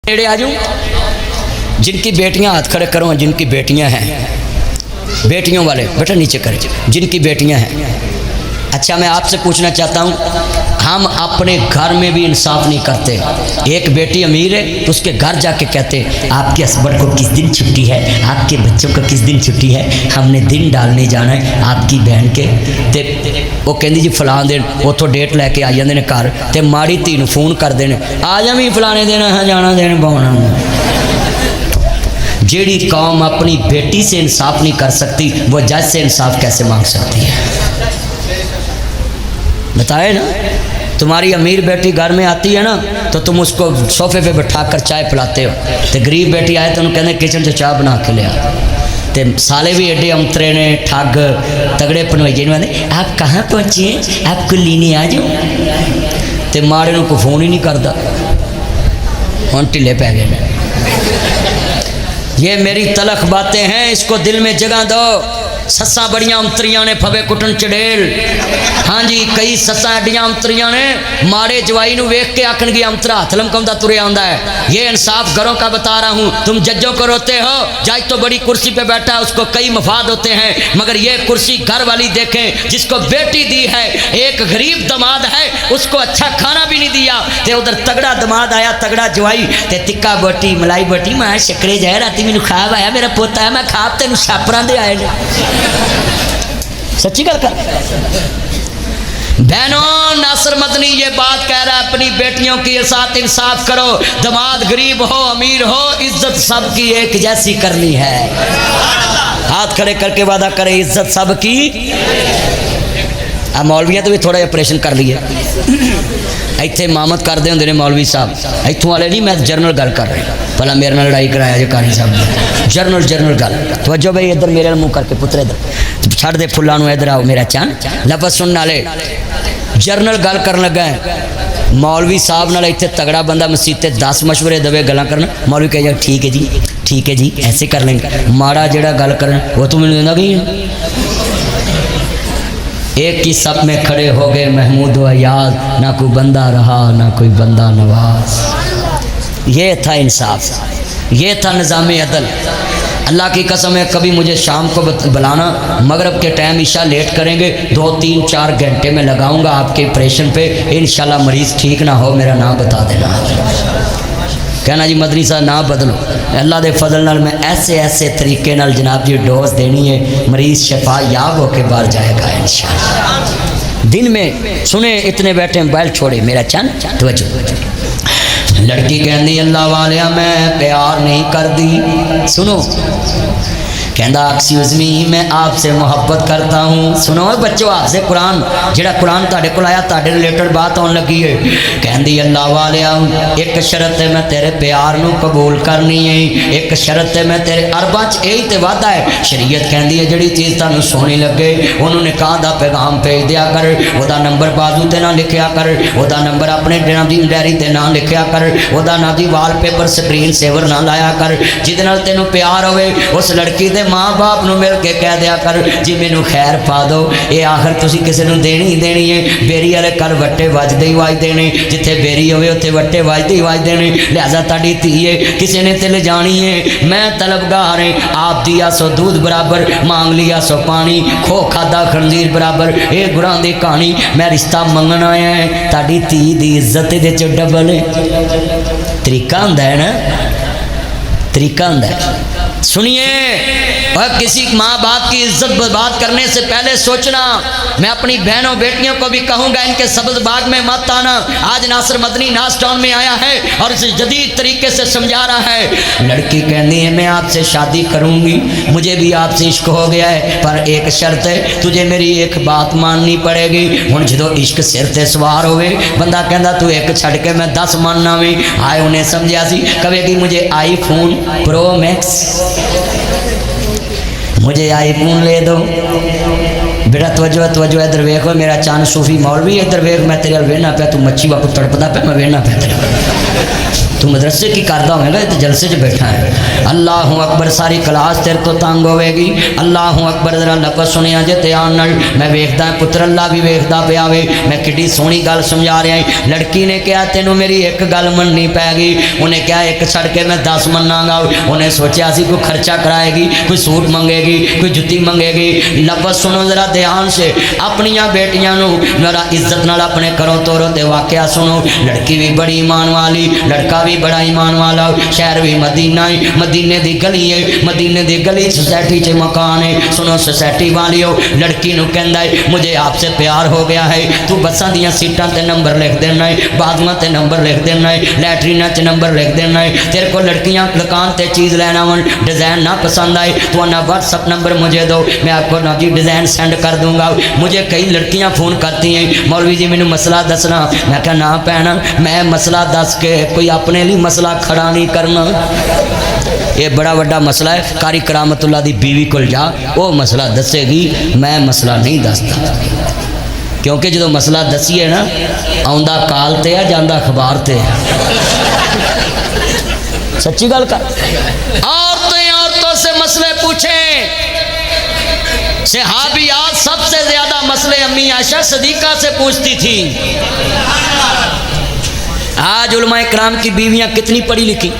नेड़े आ जाऊं। जिनकी बेटियां हाथ खड़े करो, जिनकी बेटियां हैं, बेटियों वाले बेटा नीचे करें, जिनकी बेटियां हैं। अच्छा मैं आपसे पूछना चाहता हूँ, हम अपने घर में भी इंसाफ नहीं करते। एक बेटी अमीर है तो उसके घर जाके कहते आपके हस्बैंड को किस दिन छुट्टी है, आपके बच्चों को किस दिन छुट्टी है, हमने दिन डालने जाना है आपकी बहन के। ते वो कहती जी फलां दिन उतों डेट लैके आ जाते हैं घर, तो माड़ी धी नूं फोन करते हैं आ जा भी फलाने दिन है जाना दिन पाना। जेड़ी कौम अपनी बेटी से इंसाफ नहीं कर सकती वो जज से इंसाफ कैसे मांग सकती है? बताए ना, तुम्हारी अमीर बेटी घर में आती है ना तो तुम उसको सोफे पे बैठा कर चाय पिलाते हो, तो गरीब बेटी आए तो उन्हें कहते किचन से चाय बना के ले आ। तो साले भी एडे अंतरे ने ठग तगड़े पनवैये ने कहते आप कहाँ पहुँचे हैं, आपको लेने आ जाओ। तो माड़े को फोन ही नहीं करता, हम ढिले पै गए। ये मेरी तलख बातें हैं, इसको दिल में जगह दो। सस्सा बड़ियां अंतरियां ने फवे कुटन चड़ेल। हाँ जी, कई सस्सा एडियां अंतरियां ने माड़े जवाई नूं वेख के आखन की अंतरा हथ लमकाउंदा तुरिया आंदा है। ये इंसाफ घरों का बता रहा हूँ। तुम जजों को रोते हो, जज तो बड़ी कुर्सी पे बैठा है, उसको कई मफाद होते हैं, मगर ये कुर्सी घर वाली देखें जिसको बेटी दी है। एक गरीब दमाद है, उसको अच्छा खाना भी नहीं दिया, ते उधर तगड़ा दमाद आया, तगड़ा जवाई, ते तिक्का बोटी मलाई बोटी मैं शक्करे जाए राती मैनू खाब आया, मेरा पोता है मैं खाब तेन छापरां दे आए ने। सच्ची गल कर बहनों, नासिर मदनी ये बात कह रहा है अपनी बेटियों के साथ इंसाफ करो। दमाद गरीब हो अमीर हो, इज्जत सबकी एक जैसी करनी है। हाथ खड़े करके वादा करे इज्जत सबकी। आ मौलवियां तो भी थोड़ा ऑपरेशन कर लिए, इतने मामत करते होंगे ने मौलवी साहब, इतों वाले नहीं, मैं जनरल गल कर रहा भला मेरे नाल लड़ाई कराया जो कारी साहब ने। जनरल गल तवज्जो भाई, इधर मेरे मुँह करके पुत्र इधर छड़ दे फुल्लां, इधर आओ मेरा चान लफज सुनने वाले। जनरल गल कर लगा है मौलवी साहब नाल, इतने तगड़ा बंदा मसीते 10 मशवरे दवे गल्लां करना, मौलवी कह जाए ठीक है जी ऐसे कर लेंगे। माड़ा जेड़ा गल करन वो तो मैंने देना गई। एक ही सब में खड़े हो गए महमूद व याद, ना कोई बंदा रहा ना कोई बंदा नवाज। ये था इंसाफ, ये था निज़ाम अदल। अल्लाह की कसम है कभी मुझे शाम को बुलाना, मगरब के टाइम ईशा लेट करेंगे, 2, 3, 4 घंटे में लगाऊंगा आपके ऑपरेशन पे, इंशाल्लाह मरीज़ ठीक ना हो मेरा नाम बता देना। कहना जी मदनी साहब ना बदलो, अल्लाह के फजल नाल मैं ऐसे तरीके नाल जनाब जी डोज देनी है, मरीज शफा याब होके बाहर जाएगा इंशाअल्लाह। दिन में सुने इतने बैठे मोबाइल छोड़े मेरा चन तवज्जो। लड़की कहती अल्लाह वाले मैं प्यार नहीं कर दी। सुनो कहता एक्सक्यूज मी मैं आपसे मोहब्बत करता हूँ। सुनो बच्चों आपसे कुरान जेड़ा कुरान ताड़े को आया ताड़े रिलेटेड बात आने लगी है। कहती अल्लाह वाले एक शरत है मैं तेरे प्यार नू कबूल करनी है, एक शरत है मैं तेरे अरबा च यही तो वादा है। शरीयत कहती है जी चीज़ तुहानू सोहनी लगे उन्होंने कहा दा पैगाम भेज दिया कर, वह नंबर बाजू ते ना लिखिया कर, वह नंबर अपने डायरी ते ना लिखिया कर, वह ना जी वालपेपर स्क्रीन सेवर ना लाया कर। जिद नाल तेनू प्यार होवे उस लड़की दे माँ बाप नू मिल के कह दिया कर जी मैनू खैर पा दो, ये आखिर तुसी किसी नू देनी ही देनी है। बेरी वाले कल वट्टे वजदे ही वज देने, जिथे बेरी होवे उत्थे वट्टे वजदे ही वज देने। लिहाजा ताड़ी धी है किसी ने ते ले जानी है, मैं तलबगार है। आप दिया सो दूध बराबर मांग लिया सो पानी, खो खादा खंजीर बराबर ये गुरां दी कहानी। मैं रिश्ता मंगण आया है, ताड़ी धी दी इज्जत दे च डबल तरीका हुंदा है ना, तरीका हुंदा है। सुनिए और किसी माँ बाप की इज्जत बर्बाद करने से पहले सोचना। मैं अपनी बहनों बेटियों को भी कहूँगा इनके सब्ज़ बाग में मत आना। आज नासिर मदनी नास टाउन में आया है और इसे जदीद तरीके से समझा रहा है। लड़की कहती है मैं आपसे शादी करूँगी, मुझे भी आपसे इश्क हो गया है, पर एक शर्त है तुझे मेरी एक बात माननी पड़ेगी। हुण जो इश्क सिर ते सवार होवे बंदा कहता तू एक छड़ के मैं 10 मानना वे। आए उन्हें समझा सी कहेगी मुझे आईफोन प्रो मैक्स, मुझे आईफोन ले दो, बेटा तवज्जो तवज्जो इधर वेख मेरा चांद सूफी मौलवी इधर वेख मैं तेरे वेहना पे तू मच्छी वापू तड़पदा पे मैं वेहना पे तेरे तू मदरसे की करदा होगा तो जलसे च बैठा है। अल्लाह अकबर सारी क्लास तेरे तो तंग होवेगी। अल्लाह अकबर जरा लफज सुनिया जे ध्यान नाल मैं वेखदा पुत्र अल्लाह भी वेखदा पिया वे मैं किड्डी सोहनी गल समझा रहा है। लड़की ने कहा तेनू मेरी एक गल मननी पैगी। उन्हें कहा एक छड़ के मैं 10 मनांगा। उन्हें सोचा सी कोई खर्चा कराएगी कोई सूट मंगेगी कोई जुत्ती मंगेगी। लफज सुनो जरा ध्यान से अपनिया बेटियां नू जरा इज्जत नाल अपने घरों तोरो ते वाकया सुनो। लड़की भी बड़ी ईमान वाली लड़का भी बड़ा ईमान वाला शहर भी मदीना है मदीने दी गली है मदीने दी गली सोसाइटी च मकान है। सुनो सोसाइटी वालियो लड़की नू कहंदा है मुझे आपसे प्यार हो गया है तू बसां दियां सीटां ते नंबर लिख देना है बाथरूमां ते नंबर लिख देना है लैटरीनां च नंबर लिख देना है। तेरे को लड़कियां दुकान ते चीज़ लेना वन डिज़ाइन ना पसंद आए तो ना व्हाट्सअप नंबर मुझे दो मैं आपको ना जी डिज़ाइन सेंड कर दूंगा। मुझे कई लड़कियां फ़ोन करती हैं मौलवी जी मैनू मसला दसना। मैं कहा ना भैन मैं मसला दस के कोई अपने लिए मसला खड़ा नहीं करना। ये बड़ा वड्डा मसला है कारी करामतुल्लाह दी बीवी को जा वो मसला दसेगी मैं मसला नहीं दसदा क्योंकि जो मसला दसीए ना आउंदा काल ते आ जांदा अखबार ते सच्ची गल कर। औरतों से मसले पूछे सहाबियात सबसे ज्यादा मसले अम्मी आयशा सदीका से पूछती थी। आज उलमाए कराम की बीवियां कितनी पढ़ी लिखी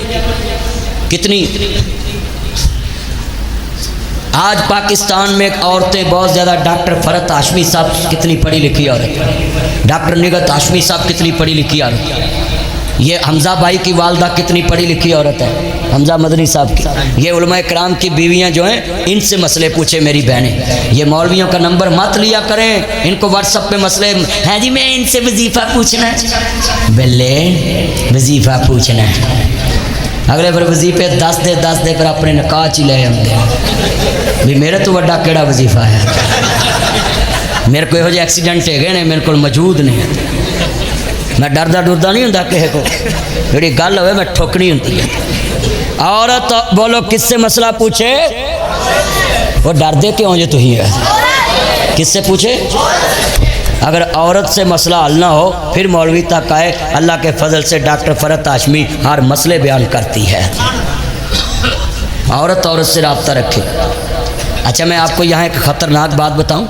कितनी। आज पाकिस्तान में औरतें बहुत ज़्यादा डॉक्टर फरत हाशमी साहब कितनी पढ़ी लिखी औरत डॉक्टर निगत हाशमी साहब कितनी पढ़ी लिखी औरत ये हमज़ा भाई की वालदा कितनी पढ़ी लिखी औरत है हमज़ा मदनी साहब की। ये उलमाए कराम की बीवियां जो हैं इनसे मसले पूछे मेरी बहनें। ये मौलवियों का नंबर मत लिया करें इनको व्हाट्सअप पे मसले हैं जी मैं इनसे वजीफ़ा पूछना है बल्ले वजीफ़ा पूछना है अगले फिर वजीफे दस दे फिर अपने निकाह च ही ले आते भी मेरे तो वड्डा केड़ा वजीफा है। मेरे को यहो एक्सीडेंट है ने मेरे को मौजूद नहीं है मैं डरदा डुरदा नहीं होंदा किसी को जी गल हो मैं ठोकनी होंगी है। औरत तो बोलो किससे मसला पूछे वो डरदे क्यों जो तुम है किससे पूछे। अगर औरत से मसला हल ना हो फिर मौलवी तक आए अल्लाह के फजल से डॉक्टर फरत हाशमी हर मसले बयान करती है। औरत से रब्ता रखे। अच्छा मैं आपको यहाँ एक ख़तरनाक बात बताऊँ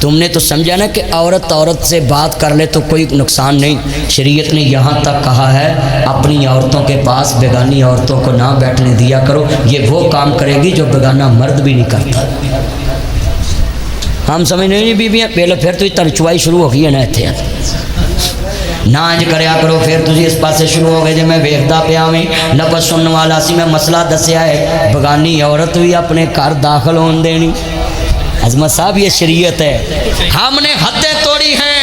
तुमने तो समझा ना कि औरत से बात कर ले तो कोई नुकसान नहीं। शरीयत ने यहाँ तक कहा है अपनी औरतों के पास बेगानी औरतों को ना बैठने दिया करो ये वो काम करेगी जो बेगाना मर्द भी नहीं करता। हम समझ नहीं बीबियाँ पहले फिर तो तरचुआई शुरू हो गई है ना इतने ना इंज करया करो फिर तुम इस पासे शुरू हो गए जो मैं वेखदा पिया भी लफज सुनने वाला सी मैं मसला दसिया है बेगानी औरत भी अपने घर दाखिल होने देनी। अजमत साहब ये शरीयत है हमने हदें तोड़ी हैं।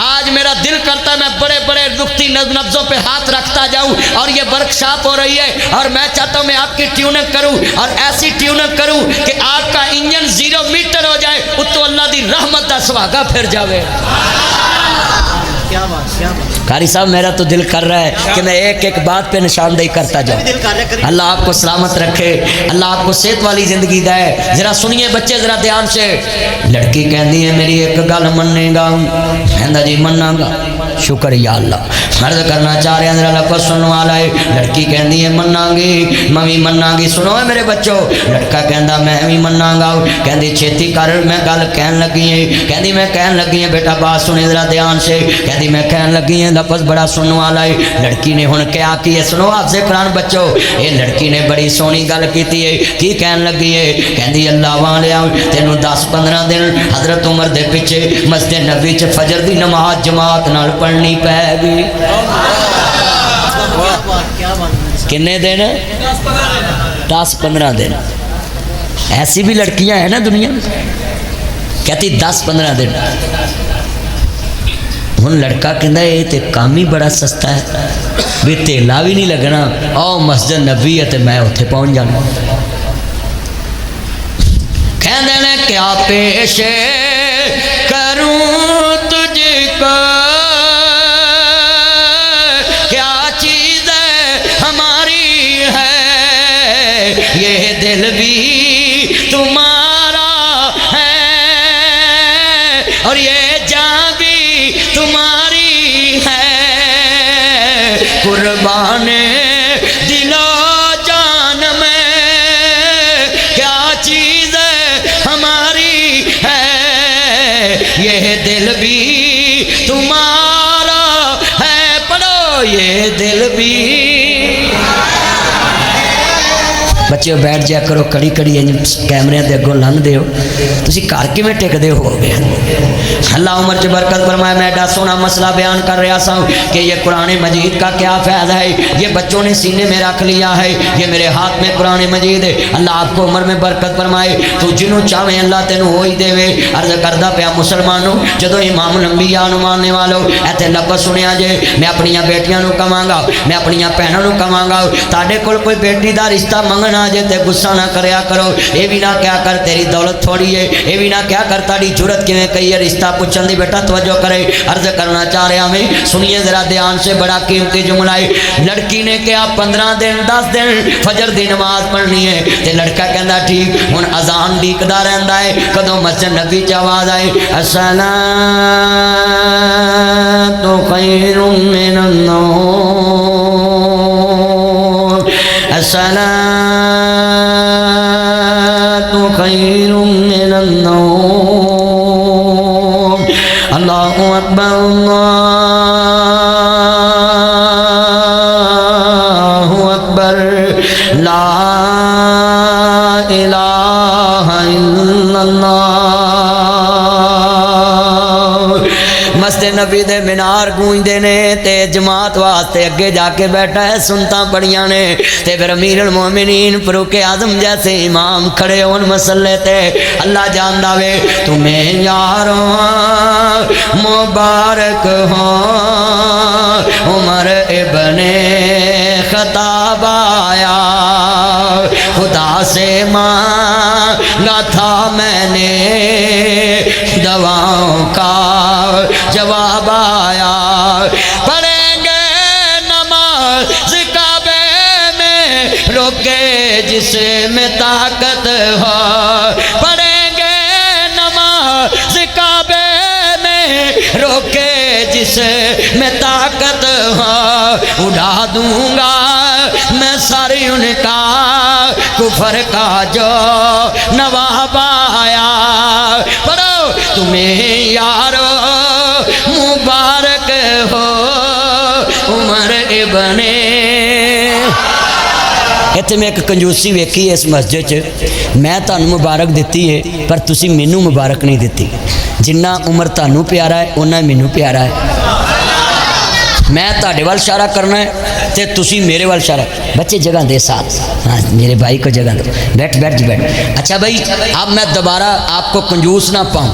आज मेरा दिल करता है मैं बड़े बड़े दुखती नब्जों पे हाथ रखता जाऊं और ये वर्कशॉप हो रही है और मैं चाहता हूं मैं आपकी ट्यूनिंग करूं और ऐसी ट्यूनिंग करूं कि आपका इंजन 0 मीटर हो जाए उत्तो अल्लाह दी रहमत का सुहागा फिर जावे। कारी साहब मेरा तो दिल कर रहा है कि मैं एक एक बात पे निशानदेही करता जाऊं। अल्लाह आपको सलामत रखे अल्लाह आपको सेहत वाली जिंदगी दे। जरा सुनिए बच्चे जरा ध्यान से। लड़की कहती है मेरी एक गल मनेगा कहता जी मनागा शुक्र या अल्लाह मर्द करना चाह रहे हैं जरा लफज सुनने वाला है। लड़की कहती है मनागी मैं भी मनागी। सुनो है मेरे बच्चों लड़का कहता मैं भी मनागा कहती छेती कर मैं गल कहन लगी है कहती मैं कहन लगी है बेटा बात सुनी जरा ध्यान से कहती मैं कहन लगी है लफज बड़ा सुनने वाला है। लड़की ने हुण क्या की है सुनो आपसे कुरान बच्चों ये लड़की ने बड़ी सोहनी गल की है की कहन लगी है कहती अल्लाह वालिया तेनों 10-15 दिन हजरत उमर दे पिछे मस्जिद नबी च फजर की नमाज जमात नाल पढ़नी पैगी। किन्ने दिन 10-15 दिन। ऐसी भी लड़कियां हैं ना दुनिया में कहती 10-15 दिन। हुण लड़का कहता ये तो काम ही बड़ा सस्ता है भी तेला भी नहीं लगना आओ मस्जिद नबी है तो मैं उत्थे पहुँच जाना। कहते ने क्या पेश करूं तुझको क्या चीज़ हमारी है ये दिल भी तुम्हारा है दिल भी। बच्चे बैठ जाया करो, कड़ी कड़ी कैमरे के अगों लंघते हो, तुम घर किवें टिकते हो गए। अल्लाह उम्र च बरकत फरमाए। मैं एडा सोहना मसला बयान कर रहा था कि ये कुरान मजीद का क्या फ़ायदा है। ये बच्चों ने सीने में रख लिया है, ये मेरे हाथ में कुरान मजीद है। अल्लाह आपको उम्र में बरकत फरमाए। तू जिन्हों चाहे अल्लाह तेनों हो ही देवे। अर्ज करदा पिया मुसलमानों, जदों इमाम लंबिया मानने वालों इत्थे लफ्ज़ सुनिया जे, मैं अपनियां बेटियां नूं कहांगा, मैं अपनियां भैणां नूं कहांगा, तुहाडे कोल कोई बेटी दा रिश्ता मंगना जे ते गुस्सा ना करया करो। ये भी ना क्या कर तेरी दौलत थोड़ी है, ये भी ना क्या कर ताड़ी जरूरत किवें कही है रिश्ता पूछन दी। बेटा तवज्जो करे, अर्ज करना चाह रहा मैं, सुनिए जरा ध्यान से, बड़ा कीमती जुमला है। लड़की ने कहा 15 दिन 10 दिन फजर दी नमाज पढ़नी है, ते लड़का कहता ठीक। हुण अजान डीकदा रहिंदा है कदों मस्जिद नबी च आवाज़ आए अस्सलातु खैरुम मिनन नौम, अस्सलातु खैरुम मिनन नौम। अल्लाहु अकबर अल्लाहु अकबर ला इलाहा इल्लल्लाह। मस्जिद नबी दे मीनार गूंजते ने ते जमात वास्ते अगे जाके बैठा है सुनता बड़ियां ने। ते फिर अमीरुल मोमिनीन फरूक आजम जैसे इमाम खड़े होन मसले ते। अल्लाह जानदा वे तुम्हें यारो मुबारक हो उमर इब्ने खत्ताब आया, खुदा से मांगा था मैंने दवाओं का जवाब आया। पढ़ेंगे नमाज काबे में रोके जिसमें ताकत हो, पढ़ेंगे नमाज काबे में रोके जिसमें ताकत हो। उड़ा दूंगा मैं सारी उनका कुफर का जो नवाब आया। पढ़ो तुम्हें यारो मुबारक हो उमर इब्ने। इत्थे मैं एक कंजूसी वेखी इस मस्जिद च, मैं तुहानू मुबारक दिती है पर तुसी मैनू मुबारक नहीं दिती। जिन्ना उमर तुहानू प्यारा है उन्ना मैनू प्यारा है। मैं तुहाडे वाल इशारा करना है ते तुसी मेरे वाल इशारा। बच्चे जगह दे साथ, हाँ मेरे भाई को जगह दे। बैठ बैठ जी बैठ। अच्छा भाई अब मैं दोबारा आपको कंजूस ना पाऊँ,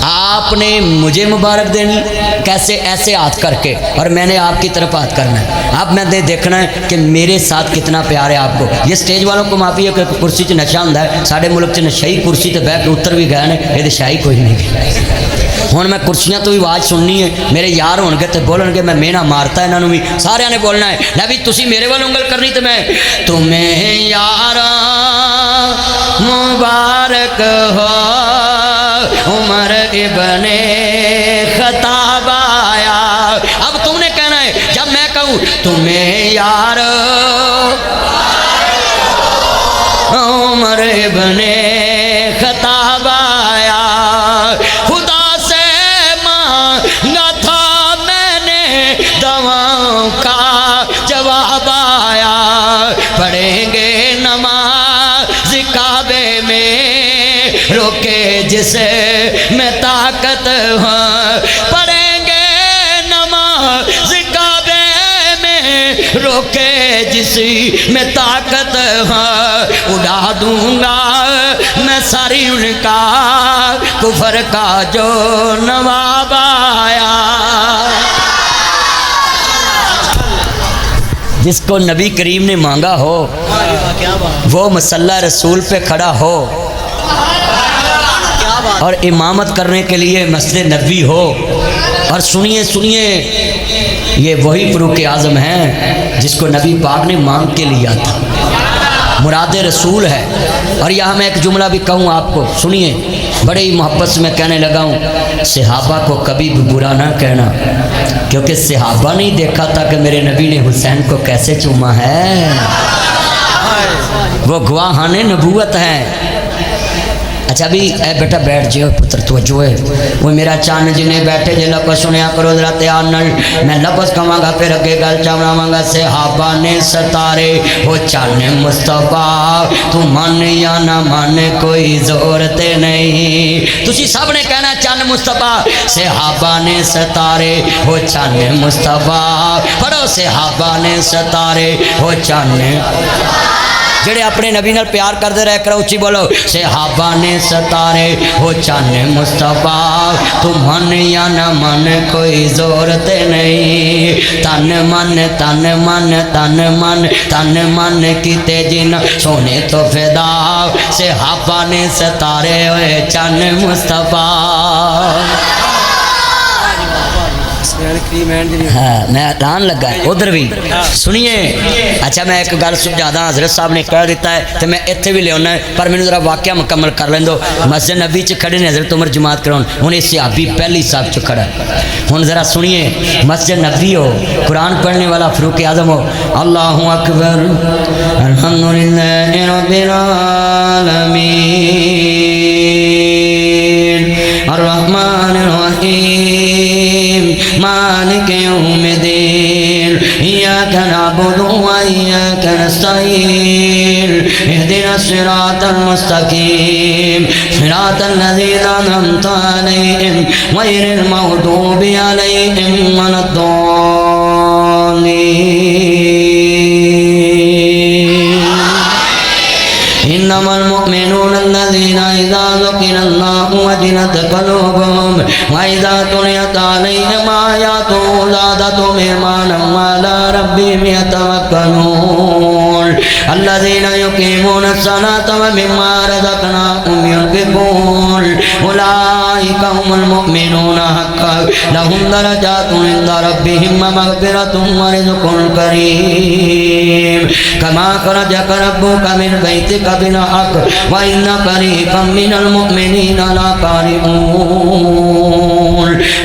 आपने मुझे मुबारक देनी कैसे, ऐसे हाथ करके, और मैंने आपकी तरफ हाथ करना है। अब मैंने देखना है कि मेरे साथ कितना प्यार है आपको। ये स्टेज वालों को माफी है कि कुर्सी च नशा होंदा है, साढ़े मुल्क च नशा ही कुर्सी ते बह के उतर भी गए हैं, ये शाही कोई नहीं। हुण मैं कुर्सियां तो भी आवाज़ सुननी है, मेरे यार होणगे ते बोलणगे, मैं मेहना मारता इन्हों भी, सारिਆਂ ने बोलना है। लै भी तुसी मेरे वाल उंगल करनी तो मैं तुम्हें यारा मुबारक हो उमर इब्ने खत्ताब आया। अब तुमने कहना है जब मैं कहूँ तुम्हें यार उमर इब्ने खत्ताब आया, खुदा से मांगा था मैंने दवाओं का जवाब आया। पढ़ेंगे नमाज काबे में रोके जिसे में ताकत हो, पढ़ेंगे नमाज काबे में रोके जिसी में ताकत हो। उड़ा दूंगा मैं सारी उनका कुफर का जो नवाब आया। जिसको नबी करीम ने मांगा हो वो मसल्ला रसूल पे खड़ा हो और इमामत करने के लिए मस्जिद नबी हो। और सुनिए सुनिए, ये वही फरूक आज़म हैं जिसको नबी पाक ने मांग के लिया था, मुराद रसूल है। और यहाँ मैं एक जुमला भी कहूँ आपको, सुनिए, बड़े ही मोहब्बत से मैं कहने लगा हूँ, सहाबा को कभी भी बुरा ना कहना, क्योंकि सहाबा नहीं देखा था कि मेरे नबी ने हुसैन को कैसे चूमा है। वो गवाहाने नबूवत हैं। اچھا بھی اے بیٹا بیٹھ جاؤ پتر توجہ ہے وہ میرا چاند جنہیں بیٹھے جے لفظ سنیا کرو ذرا تیار نال میں لفظ کہاں گا پھر اگے گل چاہاں گا صحابہ نے ستارے ہو چاند مصطفیٰ تو من یا نہ من کوئی زور تے نہیں تسی سب نے کہنا چاند مصطفیٰ صحابہ نے ستارے ہو چاند مصطفیٰ پڑھو صحابہ نے ستارے ہو چاند جڑے اپنے نبی نال پیار کردے رہ کر اچھی بولو صحابہ نے ستارے ہو چاند مصطفیٰ تو من یا نہ من کوئی زور تے نہیں تن من تن من تن من تن من کیتے جن سونے تو فدا صحابہ نے ستارے ہوئے چاند مصطفیٰ ہاں میں حیران لگا ہے ادھر بھی سنیے اچھا میں ایک گل سمجھا دا حضرت صاحب نے کہہ دیتا ہے تو میں اتنے بھی لے آنا ہے پر میں ذرا واقعہ مکمل کر لیں دو مسجد نبی چ کھڑے نے حضرت عمر جماعت کراؤن ہوں اس صحابی پہلی صاحب چ کھڑا ہوں ذرا سنیے مسجد نبی ہو قرآن پڑھنے والا فاروق اعظم ہو اللہ اکبر الحمدللہ رب العالمین الرحمن الرحیم مالک یوم الدین ایاک نعبد و ایاک نستعین اهدنا الصراط المستقیم صراط الذین انعمت علیہم غیر المغضوب علیہم ولا الضالین انما المؤمنون الذين اذا ذكر الله وجلت قلوبهم واذا تليت عليهم آياته زادتهم ايمانا وعلى ربهم يتوكلون الذين يقيمون الصلاة ومما رزقناهم ينفقون اولئك هم المؤمنون حقا لهم درجات عند ربهم ومغفرة ورزق كريم كما خرجك ربك من بيتك بالحق وإن فريقا من المؤمنين لكارهون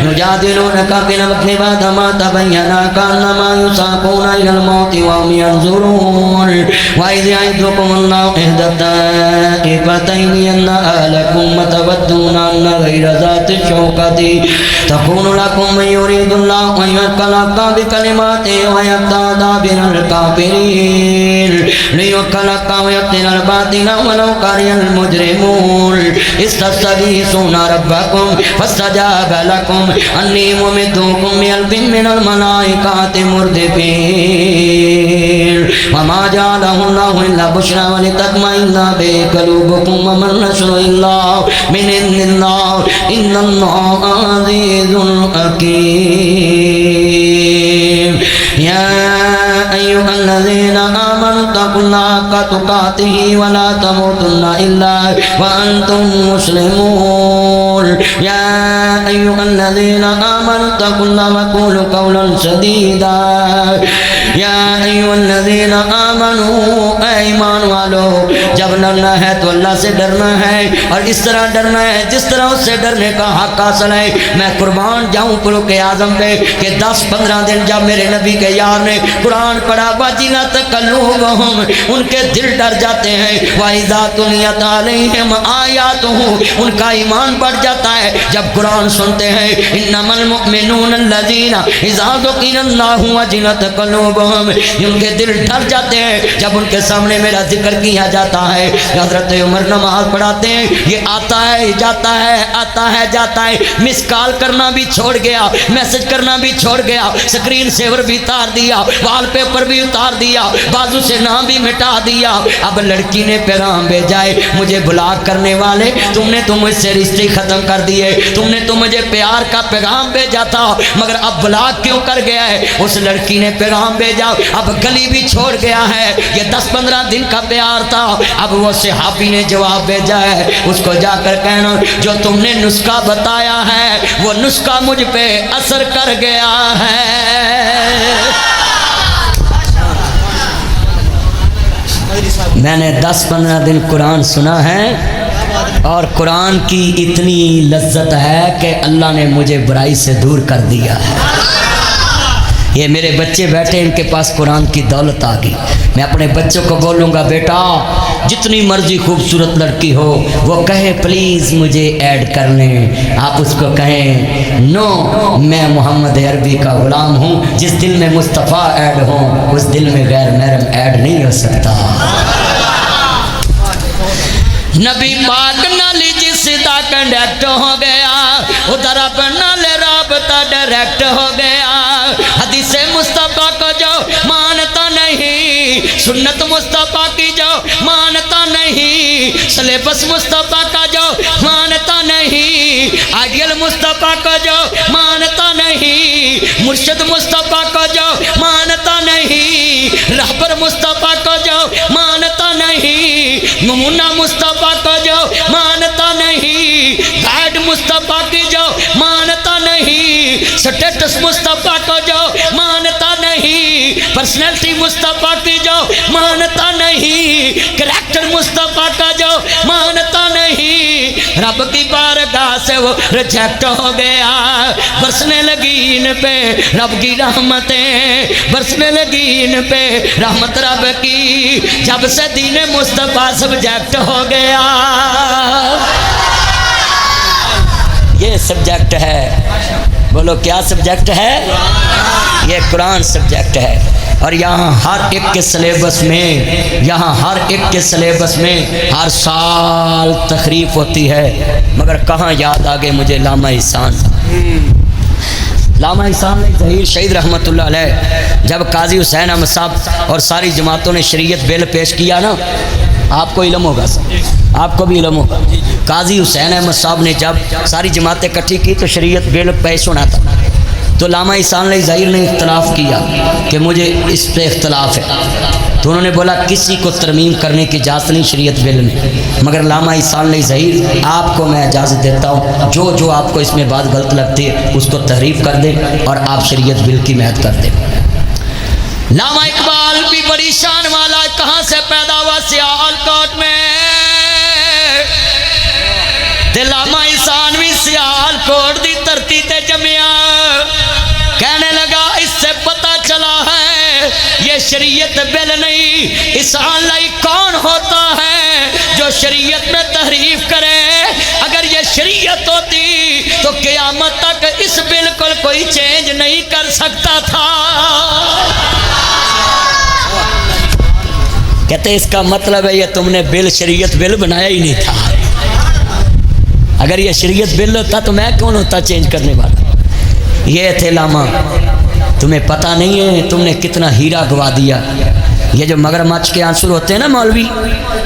يجادلونك في الحق بعدما تبين كأنما يساقون إلى الموت وهم ينظرون وإذ يعظكم الله إحدى الطائفتين أنها لكم وتودون أن غير ذات الشوكة تكون لكم من يريد الله أن يتلقى بكلماته ويقطع دابر الكافرين ليتلقى ويقتل الباطل ولو كره المجرمون استستغيثون ربكم فاستجاب لكم أني ممدكم بألف من الملائكة مردفين وما جعله الله إلا بشرى ولتطمئن به قلوبكم وما النصر إلا من عند الله إن الله عزيز حكيم يا أيها الذين آمنوا اتقوا الله حق تقاته ولا تموتن إلا وأنتم مسلمون يا أيها الذين آمنوا اتقوا الله وقولوا قولا سديدا يا أيها الذين آمنوا ایمان والو جب ڈرنا ہے تو اللہ سے ڈرنا ہے اور اس طرح ڈرنا ہے جس طرح اس سے ڈرنے کا حق حاصل ہے میں قربان جاؤں فاروق اعظم پہ کہ 10-15 دن جب میرے نبی کے یار نے قرآن پڑھا وَجِلَتْ قُلُوبُهُمْ ان کے دل ڈر جاتے ہیں وَإِذَا تُلِيَتْ عَلَيْهِمْ آيَاتُهُ ان کا ایمان بڑھ جاتا ہے جب قرآن سنتے ہیں إِنَّمَا الْمُؤْمِنُونَ الَّذِينَ إِذَا ذُكِرَ اللَّهُ وَجِلَتْ قُلُوبُهُمْ ان کے دل ڈر جاتے ہیں جب ان کے سامنے میرا ذکر کیا جاتا ہے حضرت عمر نماز پڑھاتے ہیں یہ آتا ہے جاتا ہے آتا ہے جاتا ہے مس کال کرنا بھی چھوڑ گیا میسج کرنا بھی چھوڑ گیا سکرین سیور بھی اتار دیا وال پیپر بھی اتار دیا بازو سے نام بھی مٹا دیا اب لڑکی نے پیغام بھیجا ہے مجھے بلاک کرنے والے تم نے تو مجھ سے رشتے ختم کر دیے تم نے تو مجھے پیار کا پیغام بھیجا تھا مگر اب بلاک کیوں کر گیا ہے اس لڑکی نے پیغام بھیجا اب گلی بھی چھوڑ گیا ہے یہ 10-15 دن کا پیار تھا اب وہ صحابی نے جواب بھیجا ہے اس کو جا کر کہنا جو تم نے نسخہ بتایا ہے وہ نسخہ مجھ پہ اثر کر گیا ہے میں نے 10-15 دن قرآن سنا ہے اور قرآن کی اتنی لذت ہے کہ اللہ نے مجھے برائی سے دور کر دیا ہے یہ میرے بچے بیٹھے ان کے پاس قرآن کی دولت آ گئی میں اپنے بچوں کو بولوں گا بیٹا جتنی مرضی خوبصورت لڑکی ہو وہ کہے پلیز مجھے ایڈ کر لیں، آپ اس کو کہیں نو میں محمد عربی کا غلام ہوں، جس دل میں مصطفیٰ ایڈ ہوں اس دل میں غیر محرم ایڈ نہیں ہو سکتا۔ نبی پاک نالی جس دا کنڈیکٹ ہو گیا ادھر اپنا لے رابطہ ڈائریکٹ ہو گیا، حدیث مصطفیٰ کو جو مانتا نہیں، سنت مصطفیٰ کی جو مانتا نہیں، سلیبس مصطفیٰ کا جو مانتا نہیں، آئیڈیل مصطفیٰ کو جو مانتا نہیں، مرشد مصطفیٰ کو جو مانتا نہیں، رہبر مصطفیٰ کو جو مانتا نہیں، نمونہ مصطفیٰ کو جو مانتا نہیں، گائیڈ مصطفیٰ کی جو مانتا نہیں، سٹیٹس مصطفیٰ کو جو مانتا نہیں، پرسنالٹی مصطفیٰ کی جو مانتا نہیں، کریکٹر مصطفیٰ کا جو مانتا نہیں، رب کی بارگاہ سے وہ ریجیکٹ ہو گیا، برسنے لگی ان پہ رب کی رحمتیں، برسنے لگی ان پہ رحمت رب کی، جب سے دین مصطفیٰ سبجیکٹ ہو گیا۔ یہ سبجیکٹ ہے، بولو کیا سبجیکٹ ہے؟ یہ قرآن سبجیکٹ ہے، اور یہاں ہر ایک کے سلیبس میں، یہاں ہر ایک کے سلیبس میں ہر سال تخریف ہوتی ہے، مگر کہاں یاد آگے مجھے علامہ احسان، علامہ احسان ظہیر شہید رحمۃ اللہ علیہ جب قاضی حسین احمد صاحب اور ساری جماعتوں نے شریعت بل پیش کیا نا، آپ کو علم ہوگا سر، آپ کو بھی علم ہوگا، قاضی حسین احمد صاحب نے جب ساری جماعتیں اکٹھی کی تو شریعت بل پیش ہونا تھا، تو علامہ احسان علیہ ظہیر نے اختلاف کیا کہ مجھے اس پہ اختلاف ہے، تو انہوں نے بولا کسی کو ترمیم کرنے کی اجازت نہیں شریعت بل میں، مگر علامہ احسان علیہ ظہیر آپ کو میں اجازت دیتا ہوں، جو آپ کو اس میں بات غلط لگتی ہے اس کو تحریف کر دیں اور آپ شریعت بل کی حمایت کر دیں۔ علامہ اقبال بھی بڑی شان والا، کہاں سے پیدا ہوا؟ سیالکوٹ میں، علامہ احسان بھی سیالکوٹ دی دھرتی تے جمیا، کہنے لگا اس سے پتہ چلا ہے یہ شریعت بل نہیں، احسان لائی کون ہوتا ہے جو شریعت میں تحریف کرے، اگر یہ شریعت ہوتی تو قیامت تک اس بل کو کوئی چینج نہیں کر سکتا تھا۔ کہتے اس کا مطلب ہے یہ تم نے بل شریعت بل بنایا ہی نہیں تھا، اگر یہ شریعت بل ہوتا تو میں کون ہوتا چینج کرنے والا۔ یہ تھے علامہ، تمہیں پتہ نہیں ہے تم نے کتنا ہیرا گوا دیا۔ یہ جو مگرمچھ کے آنسر ہوتے ہیں نا مولوی،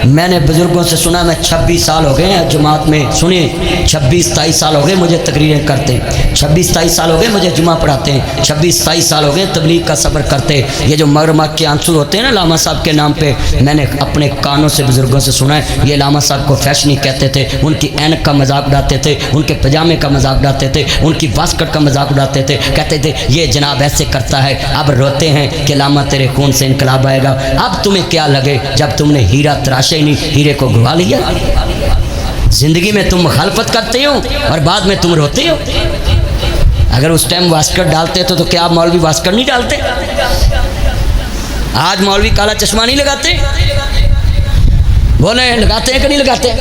میں نے بزرگوں سے سنا، میں 26 سال ہو گئے ہیں جماعت میں، سنیں 26-27 سال ہو گئے مجھے تقریریں کرتے ہیں، 26-27 سال ہو گئے مجھے جمعہ پڑھاتے ہیں، 26-27 سال ہو گئے تبلیغ کا سفر کرتے۔ یہ جو مگرمچھ کے آنسر ہوتے ہیں نا علامہ صاحب کے نام پہ، میں نے اپنے کانوں سے بزرگوں سے سنا ہے، یہ علامہ صاحب کو فیشنی کہتے تھے، ان کی اینک کا مذاق اڑاتے تھے، ان کے پجامے کا مذاق اڑاتے تھے، ان کی واسکٹ کا مذاق اڑاتے تھے، کہتے تھے یہ جناب ایسے کرتا ہے، اب روتے ہیں کہ علامہ تیرے خون سے انقلاب آئے گا۔ اب تمہیں کیا لگے جب تم نے ہیرا تراشا ہی نہیں، ہیرے کو گوا لیا۔ زندگی میں تم مخالفت کرتے ہو اور بعد میں تم روتے ہو۔ اگر اس ٹائم واسکٹ ڈالتے تو کیا آپ مولوی واسکٹ نہیں ڈالتے؟ آج مولوی کالا چشمہ نہیں لگاتے؟ بولیں لگاتے ہیں کہ نہیں لگاتے؟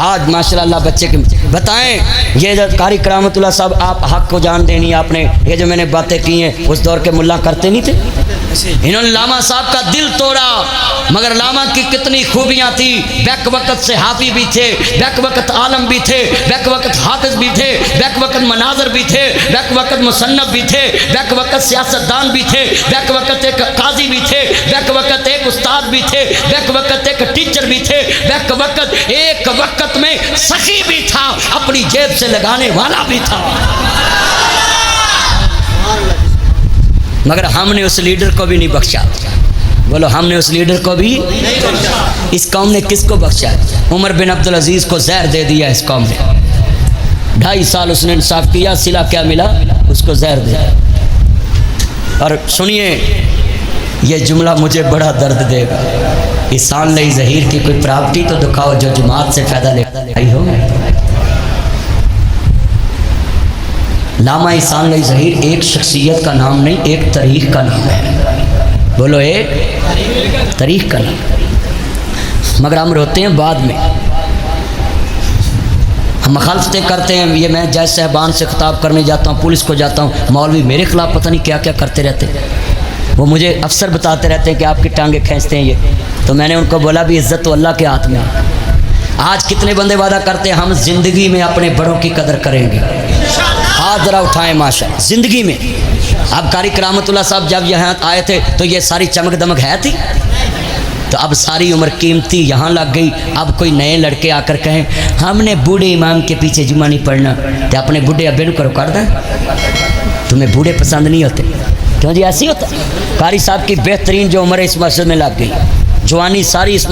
آج ماشاءاللہ بچے کے بتائیں، یہ جو قاری کرامت اللہ صاحب آپ حق کو جان دینی آپ نے، یہ جو میں نے باتیں کی ہیں اس دور کے ملا کرتے نہیں تھے؟ انہوں نے علامہ صاحب کا دل توڑا، مگر علامہ کی کتنی خوبیاں تھی، بیک وقت صحافی بھی تھے، بیک وقت عالم بھی تھے، بیک وقت حافظ بھی تھے، بیک وقت مناظر بھی تھے، بیک وقت مصنف بھی تھے، بیک وقت سیاستدان بھی تھے، بیک وقت ایک قاضی بھی تھے، بیک وقت ایک استاد بھی تھے، بیک وقت ایک ٹیچر بھی تھے، بیک وقت ایک وقت میں سخی بھی تھا، اپنی جیب سے لگانے والا بھی تھا۔ مگر ہم نے اس لیڈر کو بھی نہیں بخشا، بولو ہم نے اس لیڈر کو بھی نہیں بخشا۔ اس قوم نے کس کو بخشا؟ عمر بن عبدالعزیز کو زہر دے دیا اس قوم نے، 2.5 سال اس نے انصاف کیا، صلہ کیا ملا؟ اس کو زہر دے۔ اور سنیے یہ جملہ مجھے بڑا درد دے گا، احسان علیہ ظہیر کی کوئی پراپرٹی تو دکھاؤ جو جماعت سے فائدہ لے آئی ہو۔ علامہ احسان علیہ ظہیر ایک شخصیت کا نام نہیں، ایک تاریخ کا نام ہے۔ بولو ایک طریق کا نام، مگر ہم روتے ہیں بعد میں، ہم مخالفتیں کرتے ہیں. یہ میں جج صاحبان سے خطاب کرنے جاتا ہوں، پولیس کو جاتا ہوں، مولوی میرے خلاف پتہ نہیں کیا کیا کرتے رہتے ہیں. وہ مجھے افسر بتاتے رہتے ہیں کہ آپ کی ٹانگیں کھینچتے ہیں یہ. تو میں نے ان کو بولا بھی عزت تو اللہ کے ہاتھ میں ہے. آج کتنے بندے وعدہ کرتے ہیں ہم زندگی میں اپنے بڑوں کی قدر کریں گے. ہاتھ ذرا اٹھائیں ماشاء زندگی میں. اب قاری کرامت اللہ صاحب جب یہاں آئے تھے تو یہ ساری چمک دمک ہے تھی؟ تو اب ساری عمر قیمتی یہاں لگ گئی. اب کوئی نئے لڑکے آ کر کہیں ہم نے بوڑھے امام کے پیچھے جمعہ نہیں پڑھنا، تو اپنے بوڑھے ابے کرو کر دیں. تمہیں بوڑھے پسند نہیں ہوتے کیوں جی؟ ایسی ہوتا. قاری صاحب کی بہترین جو عمر اس مسجد میں لگ گئی، جوانی ساری اس